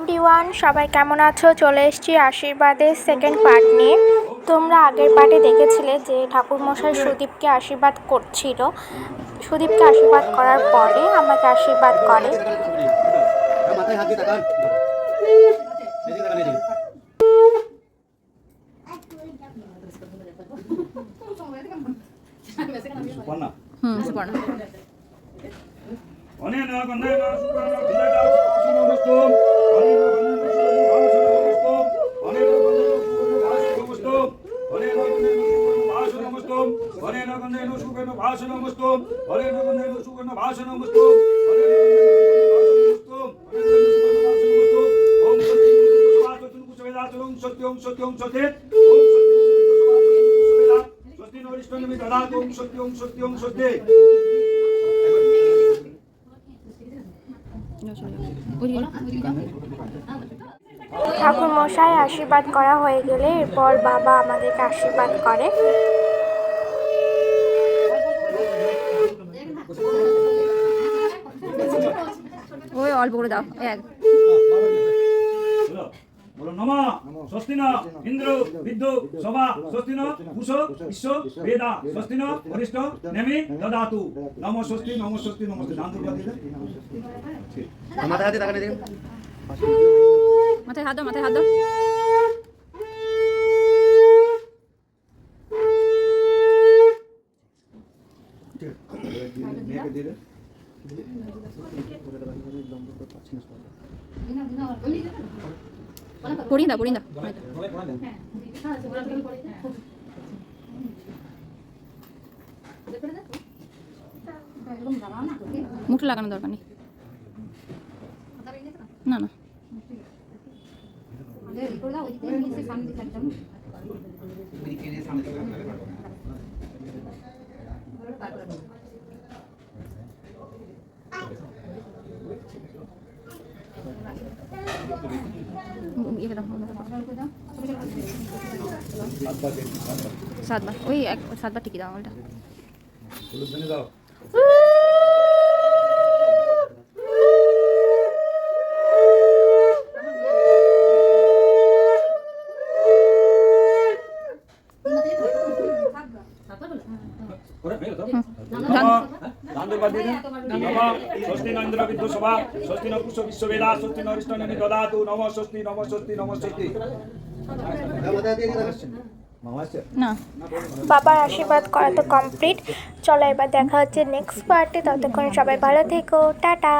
Everyone, সবাই কেমন আছো? চলে এসেছি আশীর্বাদের সেকেন্ড পার্ট নিয়ে। তোমরা আগের পার্টে দেখেছিলে যে ঠাকুরমশাই সুদীপকে আশীর্বাদ করছিল। সুদীপকে আশীর্বাদ করার পরে আমাকে আশীর্বাদ করে। ঠাকুর মশাই আশীর্বাদ করা হয়ে গেলে এরপর বাবা আমাদেরকে আশীর্বাদ করে। ওই অল্প করে দাও এক বলো নমঃ স্বস্তিনা ইন্দ্র বিদ্যু সভা স্বস্তিনা কুশ বিশ্ব বেদা স্বস্তিনা বরিষ্ঠ নেমি দদাতু নমঃ স্বস্তি নমস্তে নান্দুর্বা দিলে মাথায় হাতে তাকানে দেখুন মাথায় হাত দাও মাথায় হাত দাও পড়িয়ে দাও মুখটা লাগানো দরকার নেই না না সাতবার ওই সাতবার টিকি দাও ওটা না বাবার আশীর্বাদ করা তো কমপ্লিট। চলো এবার দেখা হচ্ছে নেক্সট পার্টে। ততক্ষণ সবাই ভালো থেকো, টাটা।